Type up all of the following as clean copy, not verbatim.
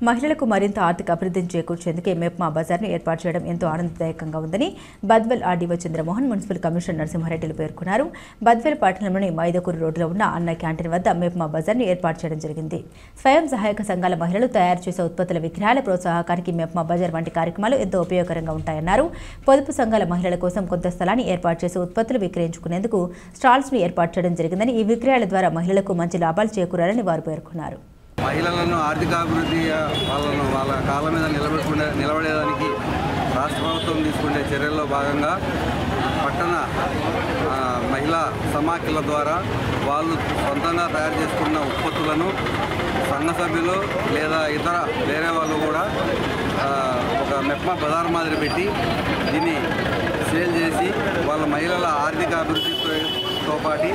మహిళలకు మరింత ఆర్థిక అభివృద్ధిని చేకూర్చేందుకే మెప్మా బజార్ను ఏర్పాటు చేయడం ఎంతో ఆనందదాయకంగా ఉందని Badvel RDO Chandramohan municipal commissioner నరసింహారెడ్డిలు పేర్కొన్నారు. బద్వేల్ పట్టణంలోని మైదకూరు రోడ్డులో ఉన్న అన్న క్యాంటీన్ వద్ద మెప్మా బజార్ను ఏర్పాటు చేయడం జరిగింది. స్వయం సహాయక సంఘాల మహిళలు తయారు చేసే ఉత్పత్తుల విక్రయాల ప్రోత్సాహకానికి మెప్మా బజార్ వంటి కార్యక్రమాలు ఎంతో ఉపయోగకరంగా ఉంటాయన్నారు. పొదుపు సంఘాల మహిళల కోసం కొంత స్థలాన్ని ఏర్పాటు చేసి ఉత్పత్తులు విక్రయించుకునేందుకు స్టాల్స్ ను ఏర్పాటు చేయడం జరిగిందని, ఈ విక్రయాల ద్వారా మహిళలకు మంచి లాభాలు చేకూరాలని వారు పేర్కొన్నారు. మహిళలను ఆర్థికాభివృద్ధి వాళ్ళ కాళ్ళ మీద నిలబడేదానికి రాష్ట్ర ప్రభుత్వం తీసుకునే చర్యల్లో భాగంగా పట్టణ మహిళా సమాఖ్యల ద్వారా వాళ్ళు సొంతంగా తయారు చేసుకున్న ఉత్పత్తులను సంఘ సభ్యులు లేదా ఇతర వేరే వాళ్ళు కూడా ఒక మెప్మా బజార్ మాదిరి పెట్టి దీన్ని సేల్ చేసి వాళ్ళ మహిళల ఆర్థిక అభివృద్ధితో పాటు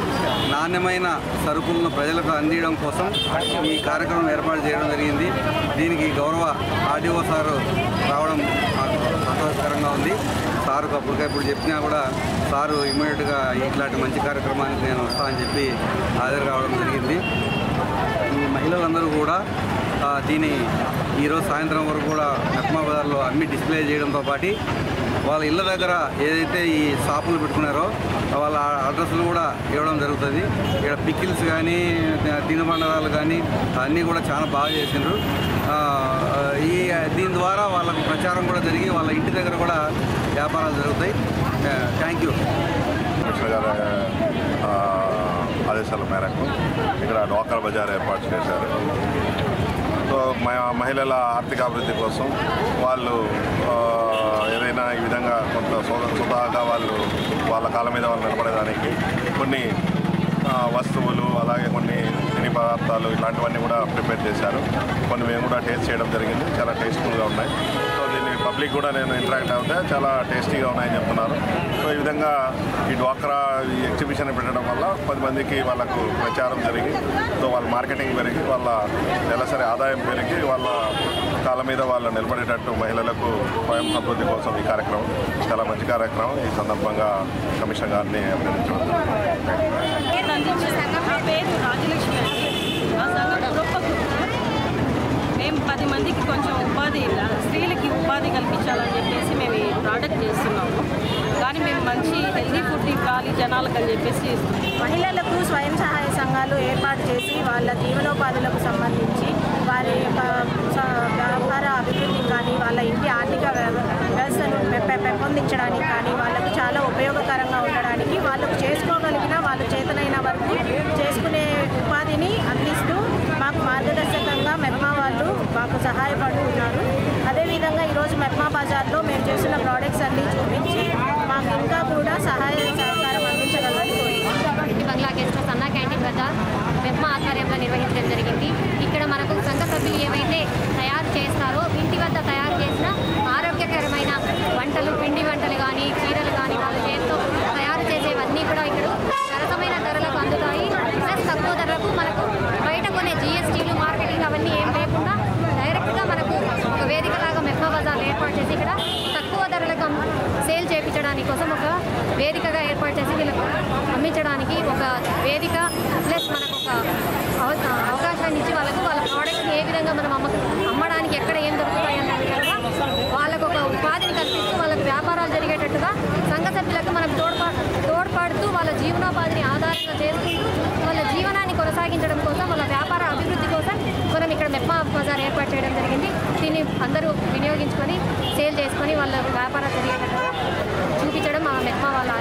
నాణ్యమైన సరుకులను ప్రజలకు అందించడం కోసం ఈ కార్యక్రమం ఏర్పాటు చేయడం జరిగింది. దీనికి గౌరవ ఆర్డీఓ సారు రావడం మాకు సంతోషకరంగా ఉంది. సారుకు అప్పటికప్పుడు చెప్పినా కూడా సారు ఇమ్మీడియట్గా ఇట్లాంటి మంచి కార్యక్రమానికి నేను వస్తానని చెప్పి హాజరు కావడం జరిగింది. ఈ మహిళలందరూ కూడా దీన్ని ఈరోజు సాయంత్రం వరకు కూడా మెప్మా బజార్లో అమ్మి డిస్ప్లే చేయడంతో పాటు వాళ్ళ ఇళ్ళ దగ్గర ఏదైతే ఈ షాపులు పెట్టుకున్నారో వాళ్ళ అడ్రస్లు కూడా ఇవ్వడం జరుగుతుంది. ఇక్కడ పికిల్స్ కానీ తినుబండారాలు కానీ అన్నీ కూడా చాలా బాగా చేసిండ్రు. దీని ద్వారా వాళ్ళకు ప్రచారం కూడా జరిగి వాళ్ళ ఇంటి దగ్గర కూడా వ్యాపారాలు జరుగుతాయి. Thank you. ఆదేశాల మేరకు ఇక్కడ డ్వాక్రా బజార్ ఏర్పాటు చేశారు. సో మహిళల ఆర్థిక అభివృద్ధి కోసం వాళ్ళు ఏదైనా ఈ విధంగా కొంత స్వతహాగా వాళ్ళ కాళ్ళ మీద వాళ్ళు నిలబడేదానికి కొన్ని వస్తువులు అలాగే కొన్ని తిని పదార్థాలు ఇలాంటివన్నీ కూడా ప్రిపేర్ చేశారు. కొన్ని మేము కూడా టేస్ట్ చేయడం జరిగింది. చాలా టేస్ట్ఫుల్గా ఉన్నాయి. సో దీన్ని పబ్లిక్ కూడా నేను ఇంటరాక్ట్ అవుతే చాలా టేస్టీగా ఉన్నాయని చెప్తున్నారు. సో ఈ విధంగా ఈ డ్వాక్రా ఈ ఎగ్జిబిషన్ పెట్టడం వల్ల 10 మందికి వాళ్ళకు ప్రచారం జరిగి సో వాళ్ళ మార్కెటింగ్ పెరిగి వాళ్ళ నెలసరి ఆదాయం పెరిగి వాళ్ళ కాళ్ళ మీద వాళ్ళు నిలబడేటట్టు మహిళలకు స్వయం అభివృద్ధి కోసం ఈ కార్యక్రమం చాలా మంచి కార్యక్రమం. ఈ సందర్భంగా కమిషనర్ గారిని అభినందించడం. మేము 10 మందికి కొంచెం స్త్రీలకి ఉపాధి కల్పించాలని చెప్పేసి మేము ఈ ప్రోడక్ట్ చేస్తున్నాము. కానీ మేము మంచి హెల్దీ ఫుడ్ ఇవ్వాలి జనాలకు అని చెప్పేసి మహిళలకు స్వయం సహాయ సంఘాలు ఏర్పాటు చేసి వాళ్ళ జీవనోపాధులకు సంబంధించి వారి వ్యాపార అభివృద్ధి కానీ వాళ్ళ ఇంటి ఆర్థిక వ్యవస్థను పెంపొందించడానికి కానీ వాళ్ళకు చాలా ఉపయోగకరంగా ఉండడానికి వాళ్ళకు చేసుకోగలిగిన వాళ్ళు చేతనైన వరకు చేసుకునే ఉపాధిని అందిస్తూ మాకు మార్గదర్శకంగా మెప్మా వాళ్ళు మాకు సహాయపడుతున్నారు. అదేవిధంగా ఈరోజు మెప్మా బజార్లో మేము చేసిన ప్రోడక్ట్స్ అన్నీ చూపించి మాకు ఇంకా కూడా సహాయ సహకారం అందించగలమని బంగ్లా గెస్ట్ హౌస్ అన్న క్యాంటీన్ వద్ద మెప్మా ఆధ్వర్యంలో నిర్వహించడం జరిగింది. ఇక్కడ మనకు సంఘ సభ్యులు ఏవైతే తయారు చేస్తారో ఇంటి వద్ద తయారు చేసిన ఆరోగ్యకరమైన వంటలు, పిండి వంటలు కానీ చీరలు కానీ వాళ్ళ చేతితో తయారు చేసేవన్నీ కూడా ఇక్కడ సరసమైన ధరలకు అందుతాయి. ప్లస్ తక్కువ ధరలకు మనకు బయట కొనే జిఎస్టీలు మార్కెటింగ్ అవన్నీ ఏం లేకుండా డైరెక్ట్గా మనకు ఒక వేదికలాగా మెప్మా బజార్ ఏర్పాటు చేసి ఇక్కడ తక్కువ ధరలకు సేల్ చేయించడానికి కోసం ఒక వేదికగా ఏర్పాటు చేసి వీళ్ళకు అమ్మించడానికి ఒక వేదిక ప్లస్ మనకు ఒక అవకాశాన్ని ఇచ్చి వాళ్ళ ప్రోడక్ట్ని ఏ విధంగా మనం అమ్మడానికి ఎక్కడ ఏం దొరుకుతాయి అన్న విధంగా వాళ్ళకు ఒక ఉపాధిని కల్పిస్తూ వాళ్ళకు వ్యాపారాలు జరిగేటట్టుగా సంఘ సభ్యులకు మనం తోడ్పడుతూ వాళ్ళ జీవనోపాధిని ఆధారంగా చేసుకుంటూ వాళ్ళ జీవనాన్ని కొనసాగించడం కోసం వాళ్ళ వ్యాపార అభివృద్ధి కోసం మనం ఇక్కడ మెప్మా బజార్ ఏర్పాటు చేయడం జరిగింది. దీన్ని అందరూ వినియోగించుకొని సేల్ చేసుకొని వాళ్ళ వ్యాపారాలు జరిగేటట్టుగా చూపించడం మా మెప్మా వాళ్ళ